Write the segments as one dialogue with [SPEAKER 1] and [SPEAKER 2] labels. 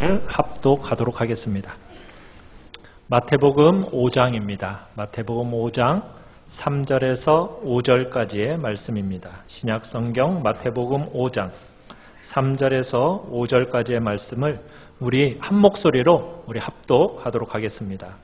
[SPEAKER 1] 합독하도록 하겠습니다. 마태복음 5장입니다. 마태복음 5장 3절에서 5절까지의 말씀입니다. 신약성경 마태복음 5장 3절에서 5절까지의 말씀을 우리 한 목소리로 합독하도록 하겠습니다.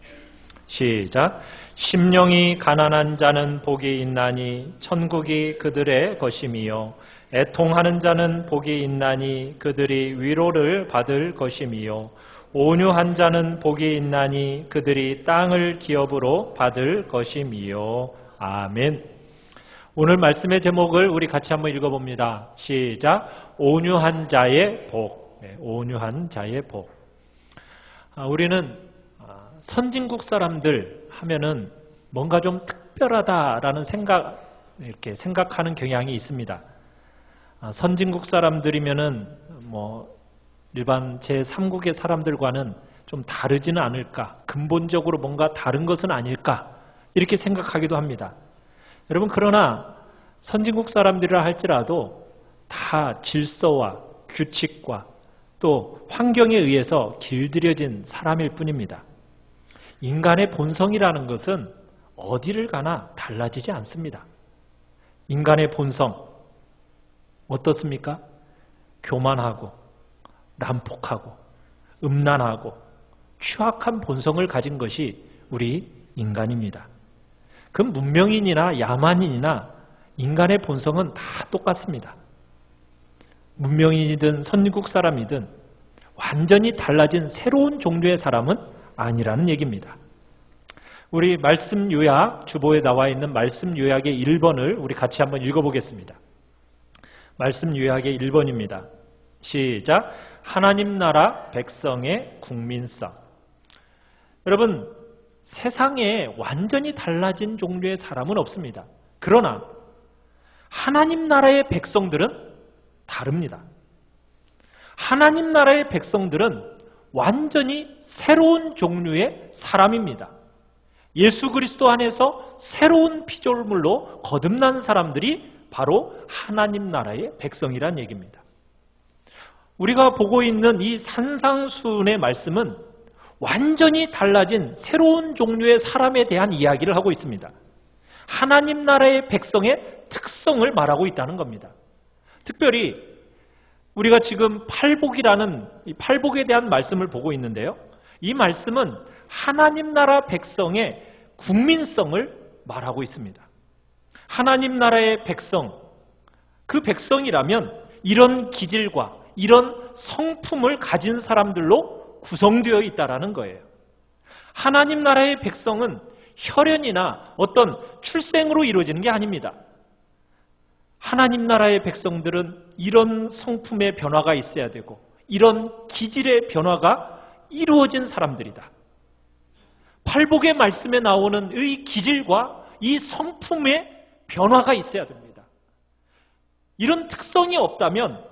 [SPEAKER 1] 시작. 심령이 가난한 자는 복이 있나니 천국이 그들의 것임이요 애통하는 자는 복이 있나니 그들이 위로를 받을 것임이요 온유한 자는 복이 있나니 그들이 땅을 기업으로 받을 것임이요. 아멘. 오늘 말씀의 제목을 우리 같이 한번 읽어봅니다. 시작. 온유한 자의 복. 온유한 자의 복. 우리는 선진국 사람들 하면은 뭔가 좀 특별하다라는 이렇게 생각하는 경향이 있습니다. 선진국 사람들이면은 일반 제3국의 사람들과는 좀 다르지는 않을까, 근본적으로 뭔가 다른 것은 아닐까, 이렇게 생각하기도 합니다. 여러분, 그러나 선진국 사람들이라 할지라도 다 질서와 규칙과 또 환경에 의해서 길들여진 사람일 뿐입니다. 인간의 본성이라는 것은 어디를 가나 달라지지 않습니다. 인간의 본성 어떻습니까? 교만하고 난폭하고 음란하고 추악한 본성을 가진 것이 우리 인간입니다. 그 문명인이나 야만인이나 인간의 본성은 다 똑같습니다. 문명인이든 선진국 사람이든 완전히 달라진 새로운 종류의 사람은 아니라는 얘기입니다. 우리 말씀 요약, 주보에 나와 있는 말씀 요약의 1번을 우리 같이 한번 읽어보겠습니다. 말씀 요약의 1번입니다. 시작. 하나님 나라 백성의 국민성. 여러분, 세상에 완전히 달라진 종류의 사람은 없습니다. 그러나 하나님 나라의 백성들은 다릅니다. 하나님 나라의 백성들은 완전히 새로운 종류의 사람입니다. 예수 그리스도 안에서 새로운 피조물로 거듭난 사람들이 바로 하나님 나라의 백성이란 얘기입니다. 우리가 보고 있는 이 산상수훈의 말씀은 완전히 달라진 새로운 종류의 사람에 대한 이야기를 하고 있습니다. 하나님 나라의 백성의 특성을 말하고 있다는 겁니다. 특별히 우리가 지금 팔복이라는 이 팔복에 대한 말씀을 보고 있는데요. 이 말씀은 하나님 나라 백성의 국민성을 말하고 있습니다. 하나님 나라의 백성, 그 백성이라면 이런 기질과 이런 성품을 가진 사람들로 구성되어 있다라는 거예요. 하나님 나라의 백성은 혈연이나 어떤 출생으로 이루어지는 게 아닙니다. 하나님 나라의 백성들은 이런 성품의 변화가 있어야 되고 이런 기질의 변화가 이루어진 사람들이다. 팔복의 말씀에 나오는 이 기질과 이 성품의 변화가 있어야 됩니다. 이런 특성이 없다면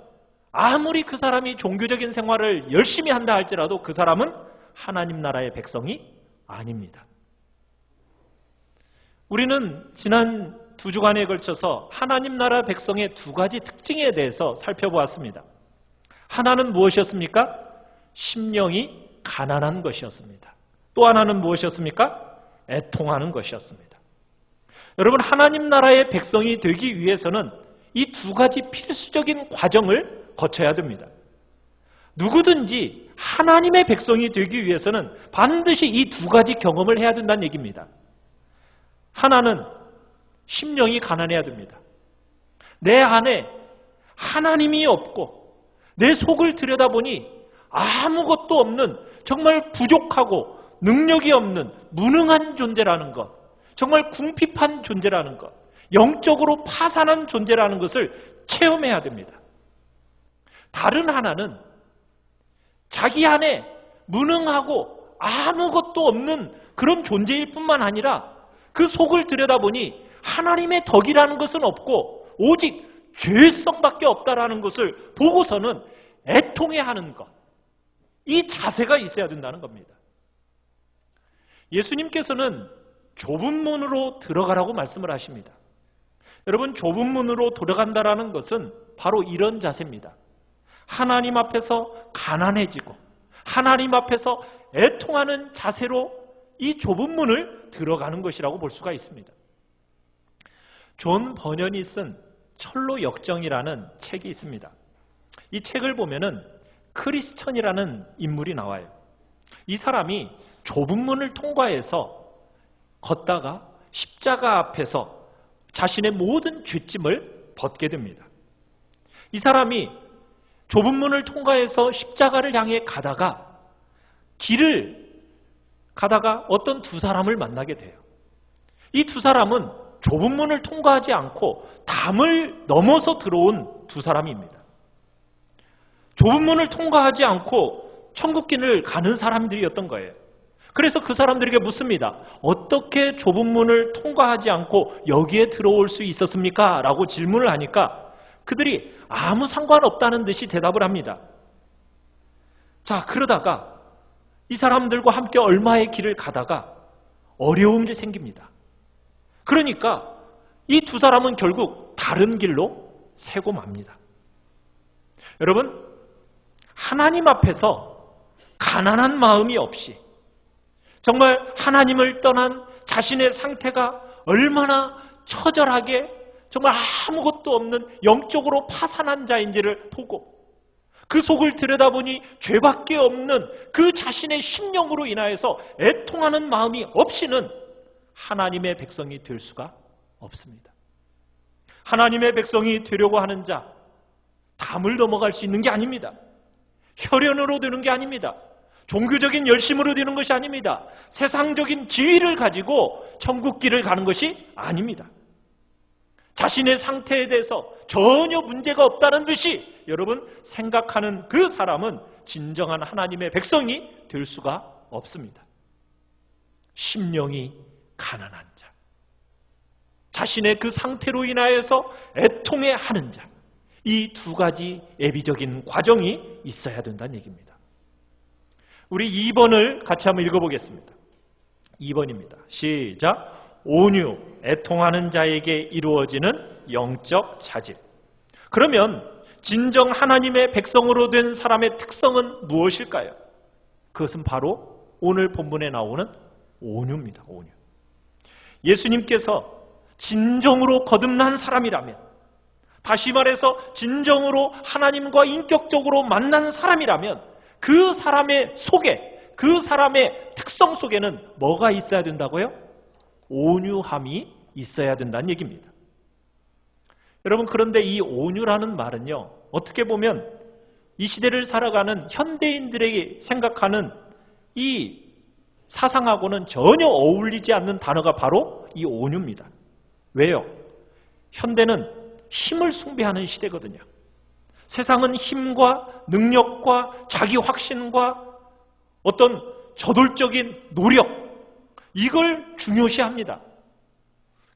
[SPEAKER 1] 아무리 그 사람이 종교적인 생활을 열심히 한다 할지라도 그 사람은 하나님 나라의 백성이 아닙니다. 우리는 지난 2주간에 걸쳐서 하나님 나라 백성의 2가지 특징에 대해서 살펴보았습니다. 하나는 무엇이었습니까? 심령이 가난한 것이었습니다. 또 하나는 무엇이었습니까? 애통하는 것이었습니다. 여러분, 하나님 나라의 백성이 되기 위해서는 이 2가지 필수적인 과정을 거쳐야 됩니다. 누구든지 하나님의 백성이 되기 위해서는 반드시 이 2가지 경험을 해야 된다는 얘기입니다. 하나는 심령이 가난해야 됩니다. 내 안에 하나님이 없고 내 속을 들여다보니 아무것도 없는 정말 부족하고 능력이 없는 무능한 존재라는 것, 정말 궁핍한 존재라는 것, 영적으로 파산한 존재라는 것을 체험해야 됩니다. 다른 하나는 자기 안에 무능하고 아무것도 없는 그런 존재일 뿐만 아니라 그 속을 들여다보니 하나님의 덕이라는 것은 없고 오직 죄성밖에 없다라는 것을 보고서는 애통해하는 것, 이 자세가 있어야 된다는 겁니다. 예수님께서는 좁은 문으로 들어가라고 말씀을 하십니다. 여러분, 좁은 문으로 들어간다라는 것은 바로 이런 자세입니다. 하나님 앞에서 가난해지고 하나님 앞에서 애통하는 자세로 이 좁은 문을 들어가는 것이라고 볼 수가 있습니다. 존 버년이 쓴 철로 역정이라는 책이 있습니다. 이 책을 보면은 크리스천이라는 인물이 나와요. 이 사람이 좁은 문을 통과해서 걷다가 십자가 앞에서 자신의 모든 죄짐을 벗게 됩니다. 이 사람이 좁은 문을 통과해서 십자가를 향해 가다가 길을 가다가 어떤 두 사람을 만나게 돼요. 이 두 사람은 좁은 문을 통과하지 않고 담을 넘어서 들어온 두 사람입니다. 좁은 문을 통과하지 않고 천국길을 가는 사람들이었던 거예요. 그래서 그 사람들에게 묻습니다. 어떻게 좁은 문을 통과하지 않고 여기에 들어올 수 있었습니까? 라고 질문을 하니까 그들이 아무 상관없다는 듯이 대답을 합니다. 자, 그러다가 이 사람들과 함께 얼마의 길을 가다가 어려움이 생깁니다. 그러니까 이 두 사람은 결국 다른 길로 새고 맙니다. 여러분, 하나님 앞에서 가난한 마음이 없이 정말 하나님을 떠난 자신의 상태가 얼마나 처절하게 정말 아무것도 없는 영적으로 파산한 자인지를 보고 그 속을 들여다보니 죄밖에 없는 그 자신의 심령으로 인하여서 애통하는 마음이 없이는 하나님의 백성이 될 수가 없습니다. 하나님의 백성이 되려고 하는 자, 담을 넘어갈 수 있는 게 아닙니다. 혈연으로 되는 게 아닙니다. 종교적인 열심으로 되는 것이 아닙니다. 세상적인 지위를 가지고 천국길을 가는 것이 아닙니다. 자신의 상태에 대해서 전혀 문제가 없다는 듯이 여러분 생각하는 그 사람은 진정한 하나님의 백성이 될 수가 없습니다. 심령이 가난한 자, 자신의 그 상태로 인하여서 애통해하는 자, 이 두 가지 예비적인 과정이 있어야 된다는 얘기입니다. 우리 2번을 같이 한번 읽어보겠습니다. 2번입니다. 시작. 온유, 애통하는 자에게 이루어지는 영적 자질. 그러면 진정 하나님의 백성으로 된 사람의 특성은 무엇일까요? 그것은 바로 오늘 본문에 나오는 온유입니다. 온유. 예수님께서 진정으로 거듭난 사람이라면, 다시 말해서 진정으로 하나님과 인격적으로 만난 사람이라면 그 사람의 속에, 그 사람의 특성 속에는 뭐가 있어야 된다고요? 온유함이 있어야 된다는 얘기입니다. 여러분, 그런데 이 온유라는 말은요, 어떻게 보면 이 시대를 살아가는 현대인들에게 생각하는 이 사상하고는 전혀 어울리지 않는 단어가 바로 이 온유입니다. 왜요? 현대는 힘을 숭배하는 시대거든요. 세상은 힘과 능력과 자기 확신과 어떤 저돌적인 노력, 이걸 중요시합니다.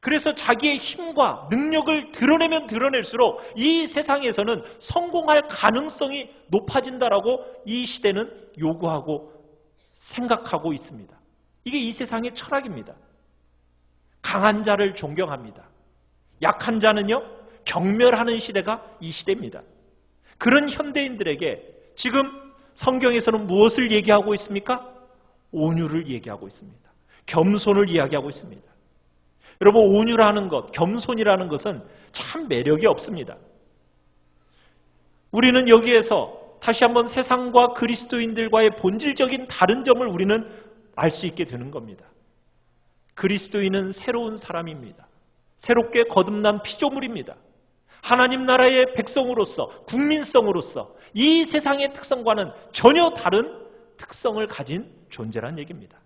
[SPEAKER 1] 그래서 자기의 힘과 능력을 드러내면 드러낼수록 이 세상에서는 성공할 가능성이 높아진다라고 이 시대는 요구하고 생각하고 있습니다. 이게 이 세상의 철학입니다. 강한 자를 존경합니다. 약한 자는요, 경멸하는 시대가 이 시대입니다. 그런 현대인들에게 지금 성경에서는 무엇을 얘기하고 있습니까? 온유를 얘기하고 있습니다. 겸손을 이야기하고 있습니다. 여러분, 온유라는 것, 겸손이라는 것은 참 매력이 없습니다. 우리는 여기에서 다시 한번 세상과 그리스도인들과의 본질적인 다른 점을 우리는 알 수 있게 되는 겁니다. 그리스도인은 새로운 사람입니다. 새롭게 거듭난 피조물입니다. 하나님 나라의 백성으로서, 국민성으로서 이 세상의 특성과는 전혀 다른 특성을 가진 존재란 얘기입니다.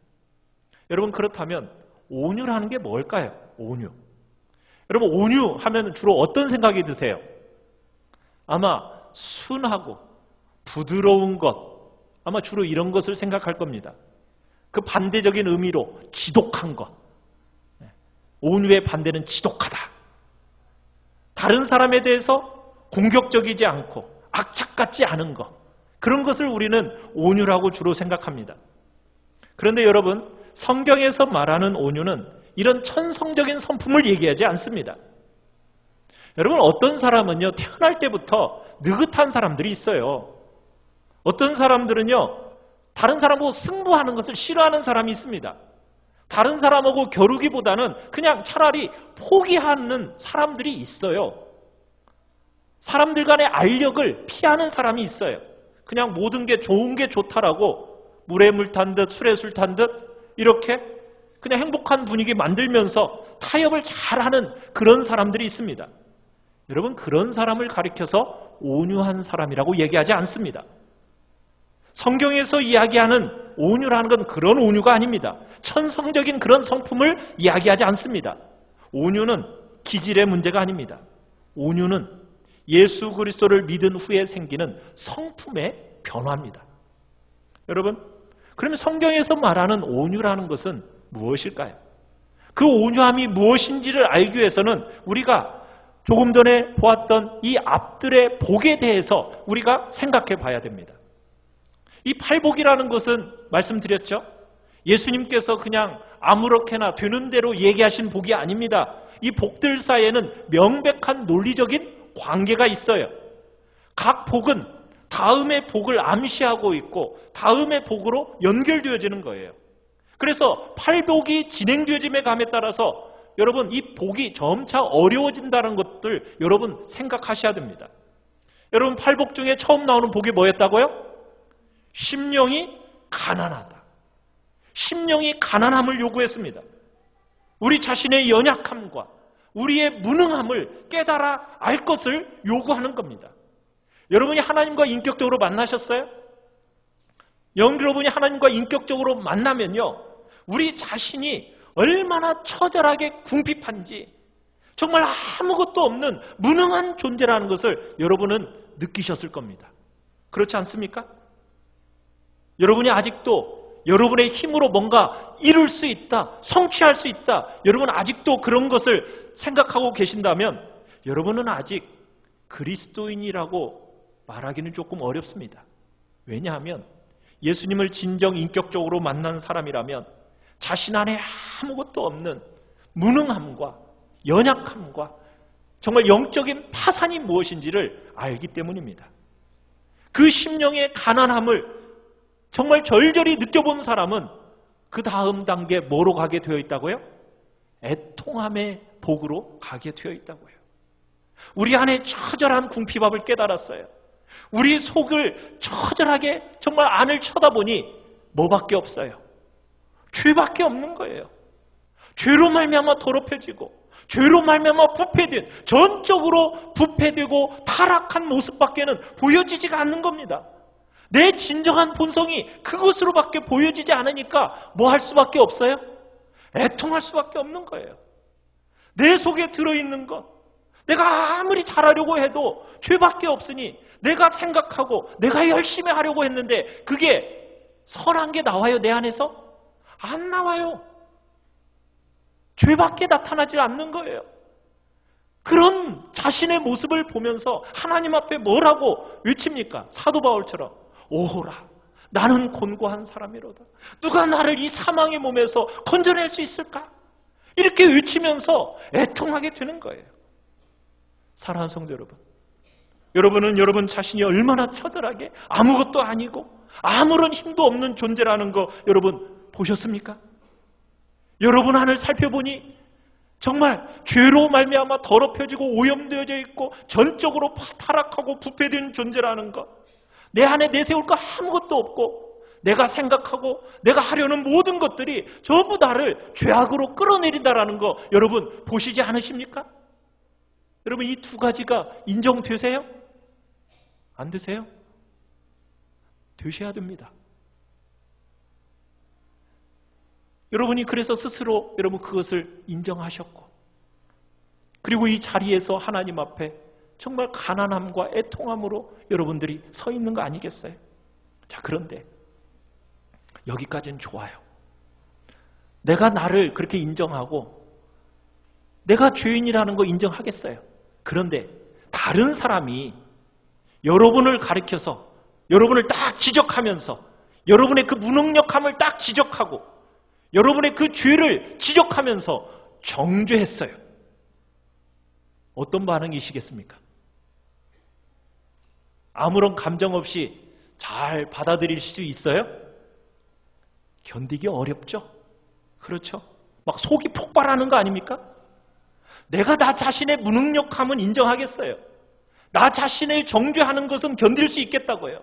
[SPEAKER 1] 여러분, 그렇다면 온유라는 게 뭘까요? 온유. 여러분, 온유 하면 주로 어떤 생각이 드세요? 아마 순하고 부드러운 것, 아마 주로 이런 것을 생각할 겁니다. 그 반대적인 의미로 지독한 것. 온유의 반대는 지독하다. 다른 사람에 대해서 공격적이지 않고 악착 같지 않은 것, 그런 것을 우리는 온유라고 주로 생각합니다. 그런데 여러분, 성경에서 말하는 온유는 이런 천성적인 성품을 얘기하지 않습니다. 여러분, 어떤 사람은요, 태어날 때부터 느긋한 사람들이 있어요. 어떤 사람들은요, 다른 사람하고 승부하는 것을 싫어하는 사람이 있습니다. 다른 사람하고 겨루기보다는 그냥 차라리 포기하는 사람들이 있어요. 사람들 간의 알력을 피하는 사람이 있어요. 그냥 모든 게 좋은 게 좋다라고 물에 물 탄 듯 술에 술 탄 듯 이렇게 그냥 행복한 분위기 만들면서 타협을 잘하는 그런 사람들이 있습니다. 여러분, 그런 사람을 가리켜서 온유한 사람이라고 얘기하지 않습니다. 성경에서 이야기하는 온유라는 건 그런 온유가 아닙니다. 천성적인 그런 성품을 이야기하지 않습니다. 온유는 기질의 문제가 아닙니다. 온유는 예수 그리스도를 믿은 후에 생기는 성품의 변화입니다. 여러분, 그러면 성경에서 말하는 온유라는 것은 무엇일까요? 그 온유함이 무엇인지를 알기 위해서는 우리가 조금 전에 보았던 이 앞들의 복에 대해서 우리가 생각해 봐야 됩니다. 이 팔복이라는 것은 말씀드렸죠. 예수님께서 그냥 아무렇게나 되는 대로 얘기하신 복이 아닙니다. 이 복들 사이에는 명백한 논리적인 관계가 있어요. 각 복은 다음의 복을 암시하고 있고 다음의 복으로 연결되어지는 거예요. 그래서 팔복이 진행되어짐에 감에 따라서 여러분 이 복이 점차 어려워진다는 것들 여러분 생각하셔야 됩니다. 여러분 팔복 중에 처음 나오는 복이 뭐였다고요? 심령이 가난하다. 심령이 가난함을 요구했습니다. 우리 자신의 연약함과 우리의 무능함을 깨달아 알 것을 요구하는 겁니다. 여러분이 하나님과 인격적으로 만나셨어요? 여러분이 하나님과 인격적으로 만나면요, 우리 자신이 얼마나 처절하게 궁핍한지, 정말 아무것도 없는 무능한 존재라는 것을 여러분은 느끼셨을 겁니다. 그렇지 않습니까? 여러분이 아직도 여러분의 힘으로 뭔가 이룰 수 있다, 성취할 수 있다, 여러분 아직도 그런 것을 생각하고 계신다면 여러분은 아직 그리스도인이라고 말하기는 조금 어렵습니다. 왜냐하면 예수님을 진정 인격적으로 만난 사람이라면 자신 안에 아무것도 없는 무능함과 연약함과 정말 영적인 파산이 무엇인지를 알기 때문입니다. 그 심령의 가난함을 정말 절절히 느껴본 사람은 그 다음 단계 뭐로 가게 되어 있다고요? 애통함의 복으로 가게 되어 있다고요. 우리 안에 처절한 궁핍함을 깨달았어요. 우리 속을 처절하게 정말 안을 쳐다보니 뭐밖에 없어요? 죄밖에 없는 거예요. 죄로 말미암아 더럽혀지고 죄로 말미암아 부패된, 전적으로 부패되고 타락한 모습밖에는 보여지지가 않는 겁니다. 내 진정한 본성이 그것으로밖에 보여지지 않으니까 뭐 할 수밖에 없어요? 애통할 수밖에 없는 거예요. 내 속에 들어있는 것, 내가 아무리 잘하려고 해도 죄밖에 없으니 내가 생각하고 내가 열심히 하려고 했는데 그게 선한 게 나와요, 내 안에서? 안 나와요. 죄밖에 나타나지 않는 거예요. 그런 자신의 모습을 보면서 하나님 앞에 뭐라고 외칩니까? 사도 바울처럼 오호라, 나는 곤고한 사람이로다. 누가 나를 이 사망의 몸에서 건져낼 수 있을까? 이렇게 외치면서 애통하게 되는 거예요. 사랑하는 성도 여러분, 여러분은 여러분 자신이 얼마나 처절하게 아무것도 아니고 아무런 힘도 없는 존재라는 거 여러분 보셨습니까? 여러분 안을 살펴보니 정말 죄로 말미암아 더럽혀지고 오염되어져 있고 전적으로 타락하고 부패된 존재라는 것, 내 안에 내세울 거 아무것도 없고 내가 생각하고 내가 하려는 모든 것들이 전부 나를 죄악으로 끌어내린다라는 거 여러분 보시지 않으십니까? 여러분 이 두 가지가 인정되세요? 안 되세요? 되셔야 됩니다. 여러분이 그래서 스스로 여러분 그것을 인정하셨고 그리고 이 자리에서 하나님 앞에 정말 가난함과 애통함으로 여러분들이 서 있는 거 아니겠어요? 자, 그런데 여기까지는 좋아요. 내가 나를 그렇게 인정하고 내가 죄인이라는 거 인정하겠어요. 그런데 다른 사람이 여러분을 가리켜서 여러분을 딱 지적하면서 여러분의 그 무능력함을 딱 지적하고 여러분의 그 죄를 지적하면서 정죄했어요. 어떤 반응이시겠습니까? 아무런 감정 없이 잘 받아들일 수 있어요? 견디기 어렵죠? 그렇죠? 막 속이 폭발하는 거 아닙니까? 내가 나 자신의 무능력함은 인정하겠어요. 나 자신을 정죄하는 것은 견딜 수 있겠다고요.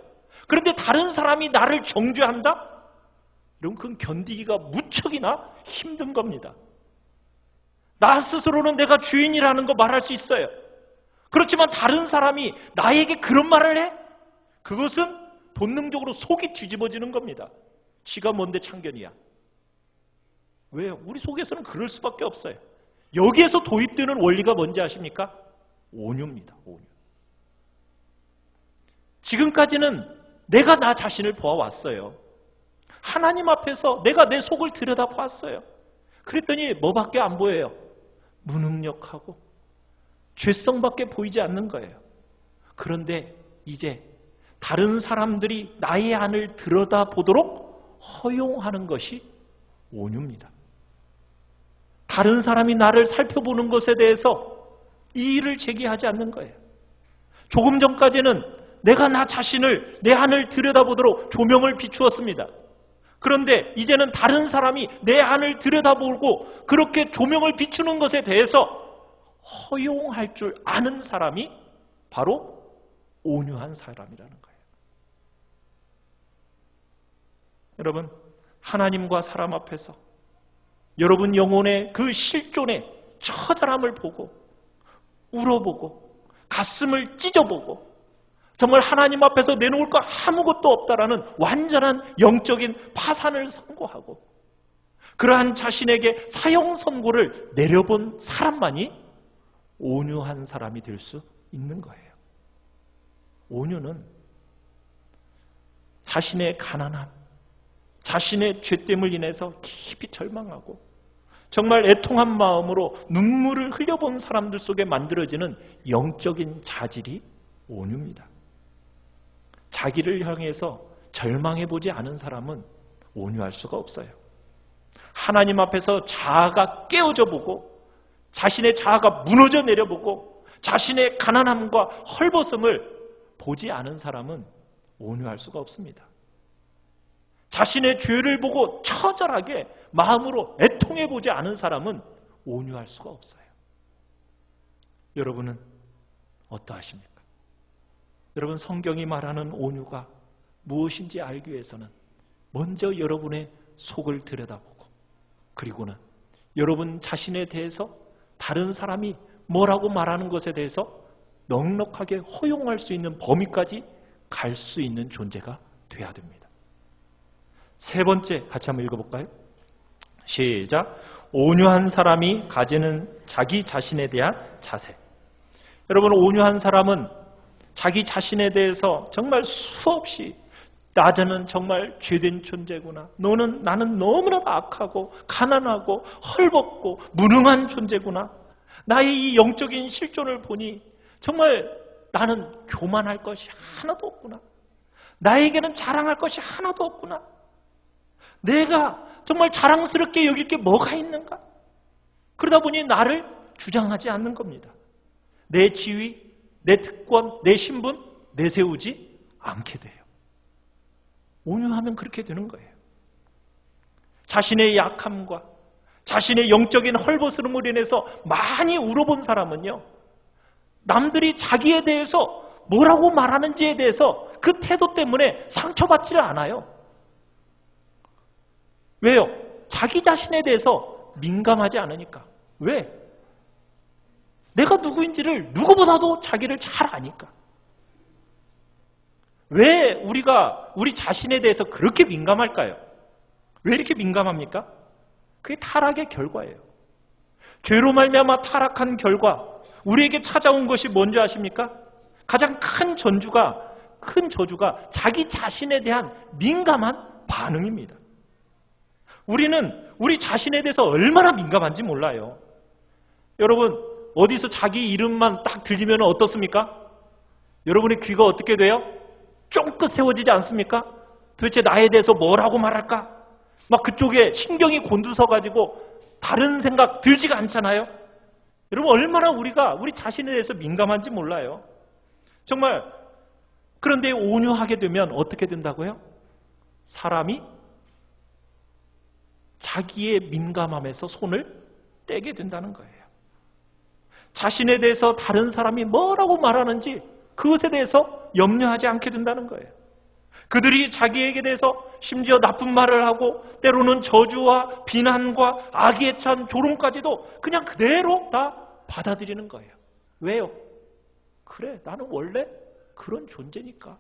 [SPEAKER 1] 그런데 다른 사람이 나를 정죄한다? 이러면 그건 견디기가 무척이나 힘든 겁니다. 나 스스로는 내가 주인이라는 거 말할 수 있어요. 그렇지만 다른 사람이 나에게 그런 말을 해? 그것은 본능적으로 속이 뒤집어지는 겁니다. 지가 뭔데 참견이야. 왜요? 우리 속에서는 그럴 수밖에 없어요. 여기에서 도입되는 원리가 뭔지 아십니까? 온유입니다. 온유. 지금까지는 내가 나 자신을 보아왔어요. 하나님 앞에서 내가 내 속을 들여다보았어요. 그랬더니 뭐밖에 안 보여요? 무능력하고 죄성밖에 보이지 않는 거예요. 그런데 이제 다른 사람들이 나의 안을 들여다보도록 허용하는 것이 온유입니다. 다른 사람이 나를 살펴보는 것에 대해서 이의를 제기하지 않는 거예요. 조금 전까지는 내가 나 자신을 내 안을 들여다보도록 조명을 비추었습니다. 그런데 이제는 다른 사람이 내 안을 들여다보고 그렇게 조명을 비추는 것에 대해서 허용할 줄 아는 사람이 바로 온유한 사람이라는 거예요. 여러분, 하나님과 사람 앞에서 여러분 영혼의 그 실존의 처절함을 보고 울어보고 가슴을 찢어보고 정말 하나님 앞에서 내놓을 거 아무것도 없다라는 완전한 영적인 파산을 선고하고 그러한 자신에게 사형 선고를 내려본 사람만이 온유한 사람이 될 수 있는 거예요. 온유는 자신의 가난함, 자신의 죄됨을 인해서 깊이 절망하고 정말 애통한 마음으로 눈물을 흘려본 사람들 속에 만들어지는 영적인 자질이 온유입니다. 자기를 향해서 절망해보지 않은 사람은 온유할 수가 없어요. 하나님 앞에서 자아가 깨어져 보고 자신의 자아가 무너져 내려보고 자신의 가난함과 헐벗음을 보지 않은 사람은 온유할 수가 없습니다. 자신의 죄를 보고 처절하게 마음으로 애통해보지 않은 사람은 온유할 수가 없어요. 여러분은 어떠하십니까? 여러분, 성경이 말하는 온유가 무엇인지 알기 위해서는 먼저 여러분의 속을 들여다보고 그리고는 여러분 자신에 대해서 다른 사람이 뭐라고 말하는 것에 대해서 넉넉하게 허용할 수 있는 범위까지 갈 수 있는 존재가 돼야 됩니다. 세 번째 같이 한번 읽어볼까요? 시작. 온유한 사람이 가지는 자기 자신에 대한 자세. 여러분, 온유한 사람은 자기 자신에 대해서 정말 수없이 나는 정말 죄된 존재구나. 나는 너무나 악하고 가난하고 헐벗고 무능한 존재구나. 나의 이 영적인 실존을 보니 정말 나는 교만할 것이 하나도 없구나. 나에게는 자랑할 것이 하나도 없구나. 내가 정말 자랑스럽게 여길 게 뭐가 있는가? 그러다 보니 나를 주장하지 않는 겁니다. 내 지위, 내 특권, 내 신분 내세우지 않게 돼요. 온유하면 그렇게 되는 거예요. 자신의 약함과 자신의 영적인 헐벗음으로 인해서 많이 울어본 사람은요, 남들이 자기에 대해서 뭐라고 말하는지에 대해서 그 태도 때문에 상처받지를 않아요. 왜요? 자기 자신에 대해서 민감하지 않으니까. 왜? 내가 누구인지를 누구보다도 자기를 잘 아니까. 왜 우리가 우리 자신에 대해서 그렇게 민감할까요? 왜 이렇게 민감합니까? 그게 타락의 결과예요. 죄로 말미암아 타락한 결과 우리에게 찾아온 것이 뭔지 아십니까? 가장 큰 저주가 자기 자신에 대한 민감한 반응입니다. 우리는 우리 자신에 대해서 얼마나 민감한지 몰라요. 여러분, 어디서 자기 이름만 딱 들리면 어떻습니까? 여러분의 귀가 어떻게 돼요? 쫑긋 세워지지 않습니까? 도대체 나에 대해서 뭐라고 말할까? 막 그쪽에 신경이 곤두서가지고 다른 생각 들지가 않잖아요. 여러분, 얼마나 우리가 우리 자신에 대해서 민감한지 몰라요. 정말. 그런데 온유하게 되면 어떻게 된다고요? 사람이 자기의 민감함에서 손을 떼게 된다는 거예요. 자신에 대해서 다른 사람이 뭐라고 말하는지 그것에 대해서 염려하지 않게 된다는 거예요. 그들이 자기에게 대해서 심지어 나쁜 말을 하고 때로는 저주와 비난과 악의에 찬 조롱까지도 그냥 그대로 다 받아들이는 거예요. 왜요? 그래, 나는 원래 그런 존재니까.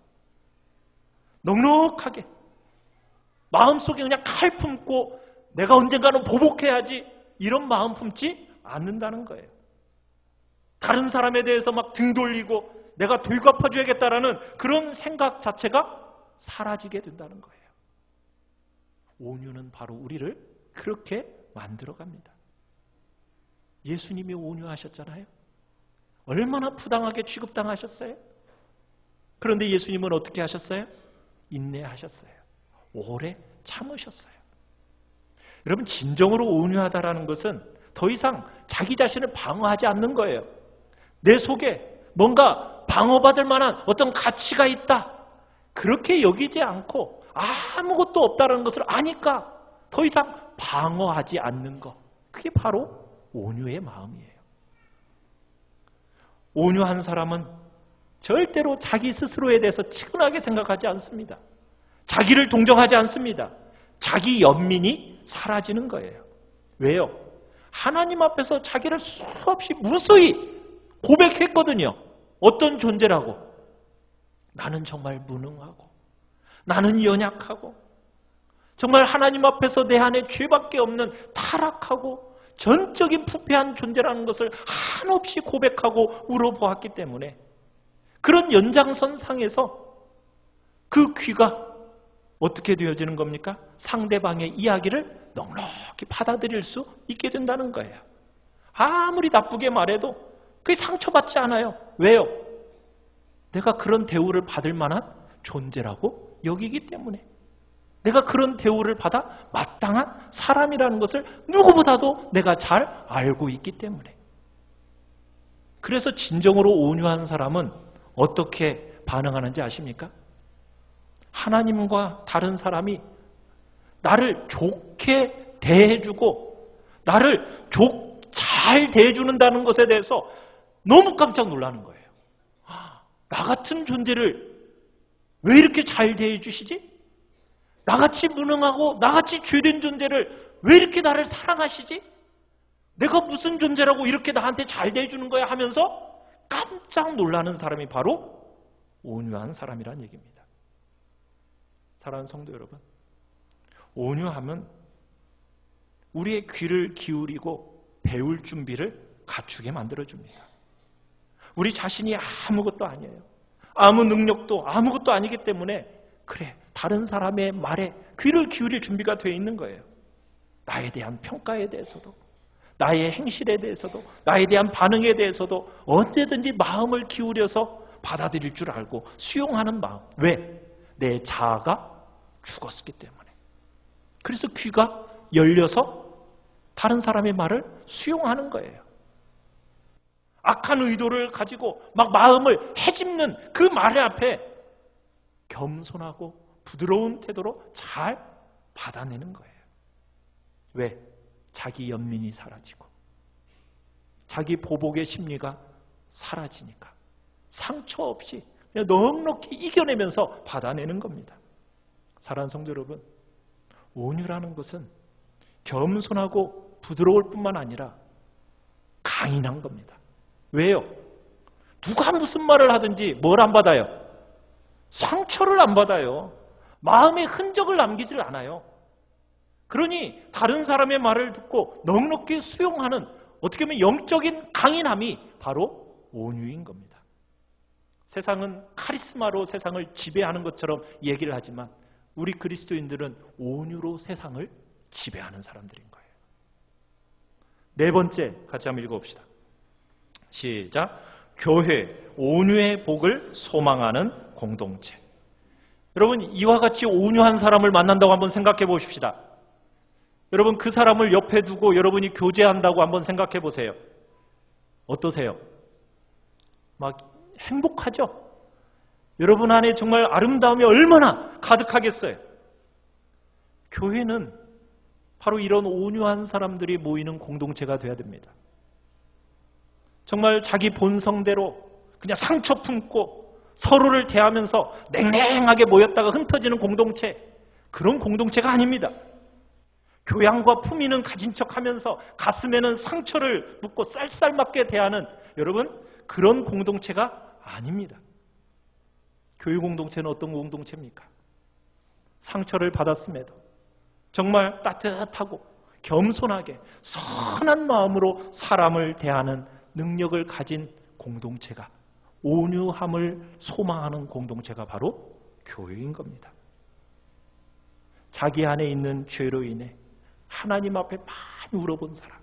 [SPEAKER 1] 넉넉하게 마음속에 그냥 칼 품고 내가 언젠가는 보복해야지 이런 마음 품지 않는다는 거예요. 다른 사람에 대해서 막 등 돌리고 내가 되갚아줘야겠다라는 그런 생각 자체가 사라지게 된다는 거예요. 온유는 바로 우리를 그렇게 만들어갑니다. 예수님이 온유하셨잖아요. 얼마나 부당하게 취급당하셨어요? 그런데 예수님은 어떻게 하셨어요? 인내하셨어요. 오래 참으셨어요. 여러분, 진정으로 온유하다라는 것은 더 이상 자기 자신을 방어하지 않는 거예요. 내 속에 뭔가 방어받을 만한 어떤 가치가 있다, 그렇게 여기지 않고 아무것도 없다는 것을 아니까 더 이상 방어하지 않는 것, 그게 바로 온유의 마음이에요. 온유한 사람은 절대로 자기 스스로에 대해서 치근하게 생각하지 않습니다. 자기를 동정하지 않습니다. 자기 연민이 사라지는 거예요. 왜요? 하나님 앞에서 자기를 수없이 무수히 고백했거든요. 어떤 존재라고? 나는 정말 무능하고, 나는 연약하고, 정말 하나님 앞에서 내 안에 죄밖에 없는 타락하고 전적인 부패한 존재라는 것을 한없이 고백하고 울어보았기 때문에 그런 연장선상에서 그 귀가 어떻게 되어지는 겁니까? 상대방의 이야기를 넉넉히 받아들일 수 있게 된다는 거예요. 아무리 나쁘게 말해도 그게 상처받지 않아요. 왜요? 내가 그런 대우를 받을 만한 존재라고 여기기 때문에, 내가 그런 대우를 받아 마땅한 사람이라는 것을 누구보다도 내가 잘 알고 있기 때문에. 그래서 진정으로 온유한 사람은 어떻게 반응하는지 아십니까? 하나님과 다른 사람이 나를 좋게 대해주고 나를 잘 대해주는다는 것에 대해서 너무 깜짝 놀라는 거예요. 나 같은 존재를 왜 이렇게 잘 대해주시지? 나같이 무능하고 나같이 죄된 존재를 왜 이렇게 나를 사랑하시지? 내가 무슨 존재라고 이렇게 나한테 잘 대해주는 거야 하면서 깜짝 놀라는 사람이 바로 온유한 사람이란 얘기입니다. 사랑하는 성도 여러분, 온유함은 우리의 귀를 기울이고 배울 준비를 갖추게 만들어줍니다. 우리 자신이 아무것도 아니에요. 아무 능력도 아무것도 아니기 때문에 그래, 다른 사람의 말에 귀를 기울일 준비가 되어 있는 거예요. 나에 대한 평가에 대해서도, 나의 행실에 대해서도, 나에 대한 반응에 대해서도 언제든지 마음을 기울여서 받아들일 줄 알고 수용하는 마음. 왜? 내 자아가 죽었기 때문에. 그래서 귀가 열려서 다른 사람의 말을 수용하는 거예요. 악한 의도를 가지고 막 마음을 헤집는 그 말 앞에 겸손하고 부드러운 태도로 잘 받아내는 거예요. 왜? 자기 연민이 사라지고 자기 보복의 심리가 사라지니까 상처 없이 그냥 넉넉히 이겨내면서 받아내는 겁니다. 사랑하는 성도 여러분, 온유라는 것은 겸손하고 부드러울 뿐만 아니라 강인한 겁니다. 왜요? 누가 무슨 말을 하든지 뭘 안 받아요? 상처를 안 받아요. 마음의 흔적을 남기질 않아요. 그러니 다른 사람의 말을 듣고 넉넉히 수용하는, 어떻게 보면 영적인 강인함이 바로 온유인 겁니다. 세상은 카리스마로 세상을 지배하는 것처럼 얘기를 하지만 우리 그리스도인들은 온유로 세상을 지배하는 사람들인 거예요. 네 번째, 같이 한번 읽어봅시다. 시작. 교회, 온유의 복을 소망하는 공동체. 여러분, 이와 같이 온유한 사람을 만난다고 한번 생각해 보십시다. 여러분, 그 사람을 옆에 두고 여러분이 교제한다고 한번 생각해 보세요. 어떠세요? 막 행복하죠? 여러분 안에 정말 아름다움이 얼마나 가득하겠어요? 교회는 바로 이런 온유한 사람들이 모이는 공동체가 되어야 됩니다. 정말 자기 본성대로 그냥 상처 품고 서로를 대하면서 냉랭하게 모였다가 흩어지는 공동체, 그런 공동체가 아닙니다. 교양과 품위는 가진 척하면서 가슴에는 상처를 묻고 쌀쌀맞게 대하는, 여러분, 그런 공동체가 아닙니다. 교회 공동체는 어떤 공동체입니까? 상처를 받았음에도 정말 따뜻하고 겸손하게 선한 마음으로 사람을 대하는 능력을 가진 공동체가, 온유함을 소망하는 공동체가 바로 교회인 겁니다. 자기 안에 있는 죄로 인해 하나님 앞에 많이 울어본 사람,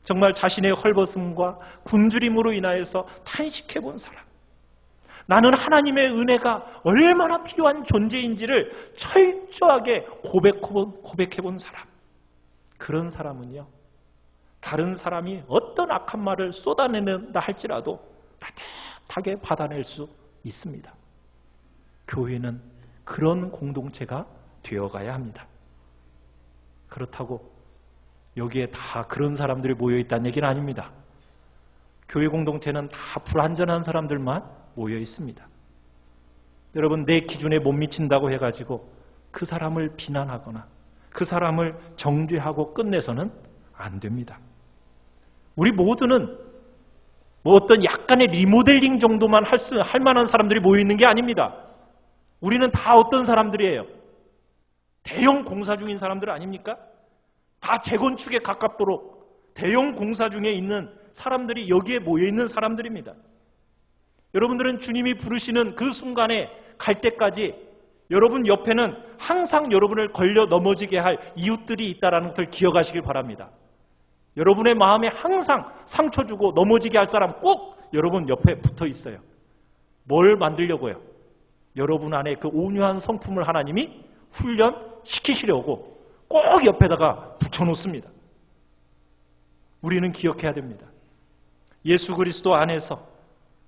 [SPEAKER 1] 정말 자신의 헐벗음과 굶주림으로 인하여서 탄식해본 사람, 나는 하나님의 은혜가 얼마나 필요한 존재인지를 철저하게 고백해본 사람, 그런 사람은요, 다른 사람이 어떤 악한 말을 쏟아내는다 할지라도 따뜻하게 받아낼 수 있습니다. 교회는 그런 공동체가 되어가야 합니다. 그렇다고 여기에 다 그런 사람들이 모여있다는 얘기는 아닙니다. 교회 공동체는 다 불완전한 사람들만 모여 있습니다. 여러분, 내 기준에 못 미친다고 해가지고 그 사람을 비난하거나 그 사람을 정죄하고 끝내서는 안 됩니다. 우리 모두는 뭐 어떤 약간의 리모델링 정도만 할 만한 사람들이 모여 있는 게 아닙니다. 우리는 다 어떤 사람들이에요? 대형 공사 중인 사람들 아닙니까? 다 재건축에 가깝도록 대형 공사 중에 있는 사람들이 여기에 모여 있는 사람들입니다. 여러분들은 주님이 부르시는 그 순간에 갈 때까지 여러분 옆에는 항상 여러분을 걸려 넘어지게 할 이웃들이 있다는 것을 기억하시길 바랍니다. 여러분의 마음에 항상 상처 주고 넘어지게 할 사람 꼭 여러분 옆에 붙어 있어요. 뭘 만들려고요? 여러분 안에 그 온유한 성품을 하나님이 훈련시키시려고 꼭 옆에다가 붙여놓습니다. 우리는 기억해야 됩니다. 예수 그리스도 안에서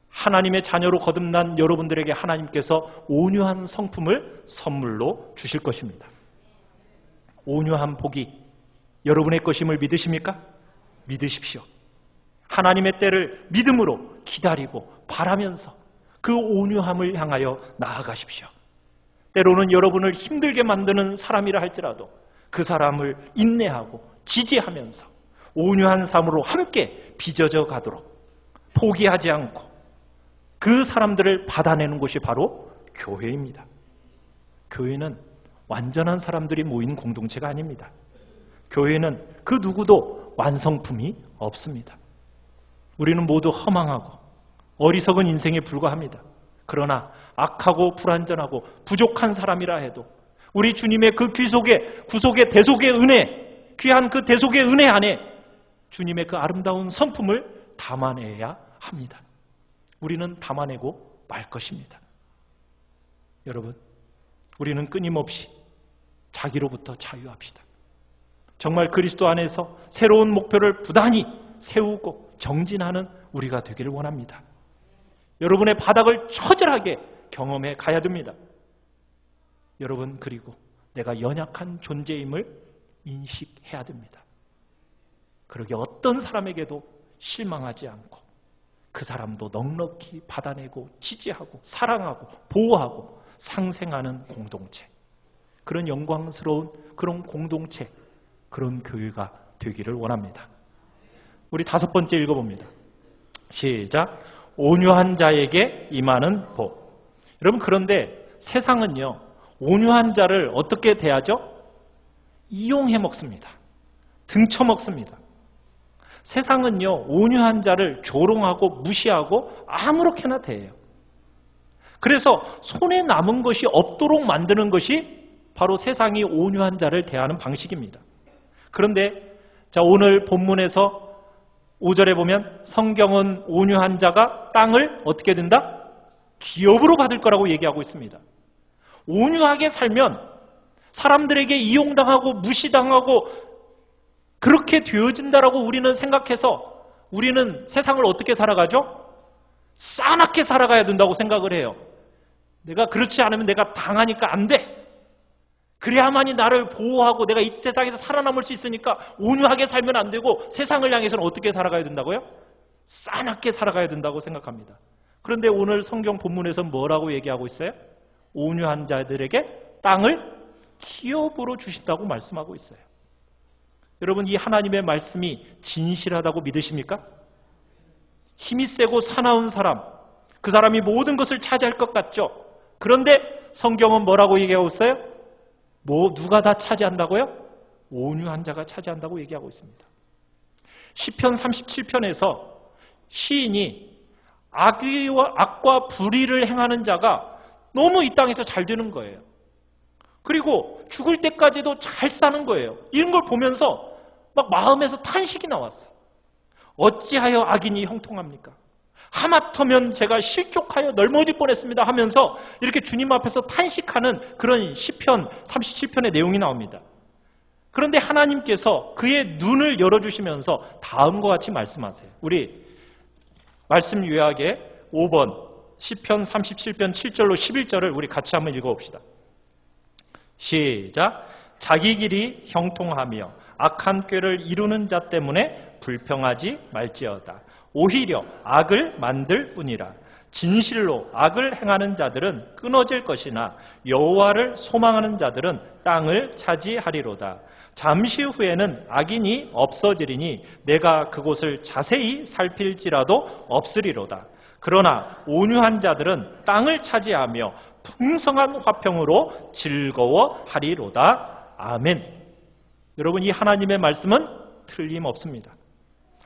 [SPEAKER 1] 하나님의 자녀로 거듭난 여러분들에게 하나님께서 온유한 성품을 선물로 주실 것입니다. 온유한 복이 여러분의 것임을 믿으십니까? 믿으십시오. 하나님의 때를 믿음으로 기다리고 바라면서 그 온유함을 향하여 나아가십시오. 때로는 여러분을 힘들게 만드는 사람이라 할지라도 그 사람을 인내하고 지지하면서 온유한 삶으로 함께 빚어져 가도록 포기하지 않고 그 사람들을 받아내는 곳이 바로 교회입니다. 교회는 완전한 사람들이 모인 공동체가 아닙니다. 교회는 그 누구도 완성품이 없습니다. 우리는 모두 허망하고 어리석은 인생에 불과합니다. 그러나 악하고 불완전하고 부족한 사람이라 해도 우리 주님의 그 구속의 대속의 은혜, 귀한 그 대속의 은혜 안에 주님의 그 아름다운 성품을 담아내야 합니다. 우리는 담아내고 말 것입니다. 여러분, 우리는 끊임없이 자기로부터 자유합시다. 정말 그리스도 안에서 새로운 목표를 부단히 세우고 정진하는 우리가 되기를 원합니다. 여러분의 바닥을 처절하게 경험해 가야 됩니다. 여러분, 그리고 내가 연약한 존재임을 인식해야 됩니다. 그러게 어떤 사람에게도 실망하지 않고 그 사람도 넉넉히 받아내고 지지하고 사랑하고 보호하고 상생하는 공동체, 그런 영광스러운 그런 공동체, 그런 교회가 되기를 원합니다. 우리 5번째 읽어봅니다. 시작. 온유한 자에게 임하는 복. 여러분, 그런데 세상은요, 온유한 자를 어떻게 대하죠? 이용해 먹습니다. 등쳐먹습니다. 세상은요, 온유한 자를 조롱하고 무시하고 아무렇게나 대해요. 그래서 손에 남은 것이 없도록 만드는 것이 바로 세상이 온유한 자를 대하는 방식입니다. 그런데 자, 오늘 본문에서 5절에 보면 성경은 온유한 자가 땅을 어떻게 된다? 기업으로 받을 거라고 얘기하고 있습니다. 온유하게 살면 사람들에게 이용당하고 무시당하고 그렇게 되어진다라고 우리는 생각해서 우리는 세상을 어떻게 살아가죠? 싸납게 살아가야 된다고 생각을 해요. 내가 그렇지 않으면 내가 당하니까 안 돼. 그래야만이 나를 보호하고 내가 이 세상에서 살아남을 수 있으니까 온유하게 살면 안 되고 세상을 향해서는 어떻게 살아가야 된다고요? 싸납게 살아가야 된다고 생각합니다. 그런데 오늘 성경 본문에서 뭐라고 얘기하고 있어요? 온유한 자들에게 땅을 기업으로 주신다고 말씀하고 있어요. 여러분, 이 하나님의 말씀이 진실하다고 믿으십니까? 힘이 세고 사나운 사람, 그 사람이 모든 것을 차지할 것 같죠? 그런데 성경은 뭐라고 얘기하고 있어요? 누가 다 차지한다고요? 온유한 자가 차지한다고 얘기하고 있습니다. 시편 37편에서 시인이 악과 불의를 행하는 자가 너무 이 땅에서 잘 되는 거예요. 그리고 죽을 때까지도 잘 사는 거예요. 이런 걸 보면서 막 마음에서 탄식이 나왔어요. 어찌하여 악인이 형통합니까? 하마터면 제가 실족하여 널머질 뻔했습니다 하면서 이렇게 주님 앞에서 탄식하는 그런 시편 37편의 내용이 나옵니다. 그런데 하나님께서 그의 눈을 열어주시면서 다음과 같이 말씀하세요. 우리 말씀 요약에 5번 시편 37편 7절로 11절을 우리 같이 한번 읽어봅시다. 시작. 자기 길이 형통하며 악한 꾀를 이루는 자 때문에 불평하지 말지어다. 오히려 악을 만들 뿐이라. 진실로 악을 행하는 자들은 끊어질 것이나 여호와를 소망하는 자들은 땅을 차지하리로다. 잠시 후에는 악인이 없어지리니 내가 그곳을 자세히 살필지라도 없으리로다. 그러나 온유한 자들은 땅을 차지하며 풍성한 화평으로 즐거워하리로다. 아멘. 여러분, 이 하나님의 말씀은 틀림없습니다.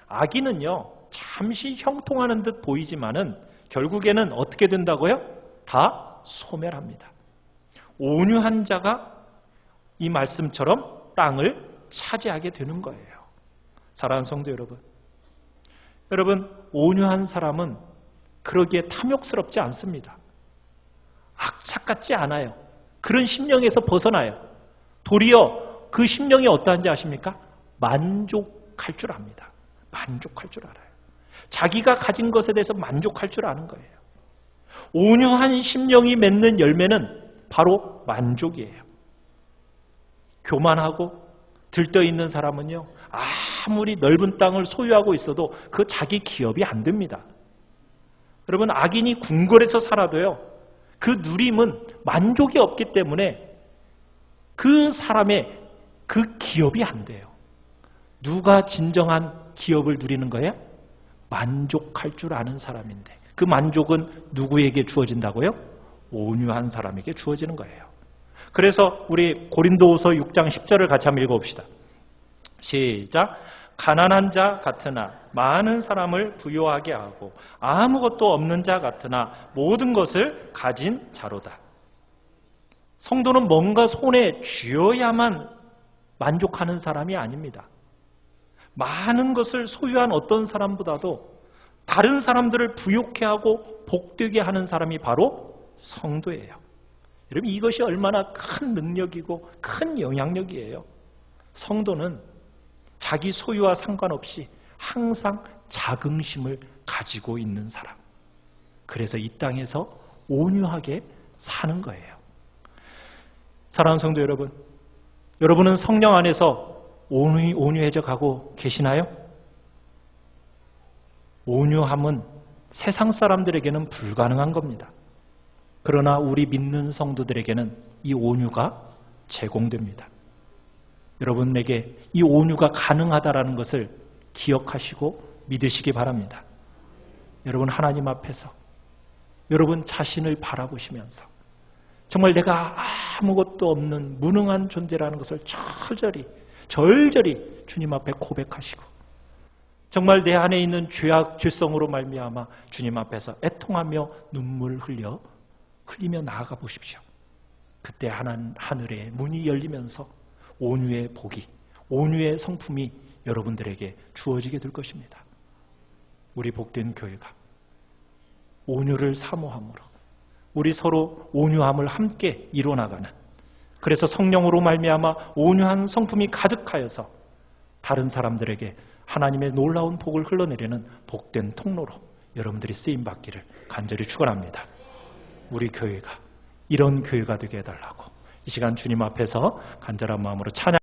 [SPEAKER 1] 악인은요, 잠시 형통하는 듯 보이지만은 결국에는 어떻게 된다고요? 다 소멸합니다. 온유한 자가 이 말씀처럼 땅을 차지하게 되는 거예요. 사랑하는 성도 여러분, 온유한 사람은 그러기에 탐욕스럽지 않습니다. 악착 같지 않아요. 그런 심령에서 벗어나요. 도리어 그 심령이 어떠한지 아십니까? 만족할 줄 압니다. 만족할 줄 알아요. 자기가 가진 것에 대해서 만족할 줄 아는 거예요. 온유한 심령이 맺는 열매는 바로 만족이에요. 교만하고 들떠있는 사람은요, 아무리 넓은 땅을 소유하고 있어도 그 자기 기업이 안 됩니다. 여러분, 악인이 궁궐에서 살아도요, 그 누림은 만족이 없기 때문에 그 사람의 그 기업이 안 돼요. 누가 진정한 기업을 누리는 거예요? 만족할 줄 아는 사람인데, 그 만족은 누구에게 주어진다고요? 온유한 사람에게 주어지는 거예요. 그래서 우리 고린도후서 6장 10절을 같이 한번 읽어봅시다. 시작. 가난한 자 같으나 많은 사람을 부유하게 하고 아무것도 없는 자 같으나 모든 것을 가진 자로다. 성도는 뭔가 손에 쥐어야만 만족하는 사람이 아닙니다. 많은 것을 소유한 어떤 사람보다도 다른 사람들을 부욕해 하고 복되게 하는 사람이 바로 성도예요. 여러분, 이것이 얼마나 큰 능력이고 큰 영향력이에요. 성도는 자기 소유와 상관없이 항상 자긍심을 가지고 있는 사람. 그래서 이 땅에서 온유하게 사는 거예요. 사랑하는 성도 여러분, 여러분은 성령 안에서 온유해져 가고 계시나요? 온유함은 세상 사람들에게는 불가능한 겁니다. 그러나 우리 믿는 성도들에게는 이 온유가 제공됩니다. 여러분에게 이 온유가 가능하다라는 것을 기억하시고 믿으시기 바랍니다. 여러분, 하나님 앞에서 여러분 자신을 바라보시면서 정말 내가 아무것도 없는 무능한 존재라는 것을 절절히 주님 앞에 고백하시고 정말 내 안에 있는 죄성으로 말미암아 주님 앞에서 애통하며 눈물 흘리며 나아가 보십시오. 그때 하늘의 문이 열리면서 온유의 복이, 온유의 성품이 여러분들에게 주어지게 될 것입니다. 우리 복된 교회가 온유를 사모함으로 우리 서로 온유함을 함께 이뤄나가는, 그래서 성령으로 말미암아 온유한 성품이 가득하여서 다른 사람들에게 하나님의 놀라운 복을 흘러내리는 복된 통로로 여러분들이 쓰임받기를 간절히 축원합니다. 우리 교회가 이런 교회가 되게 해달라고 이 시간 주님 앞에서 간절한 마음으로 찬양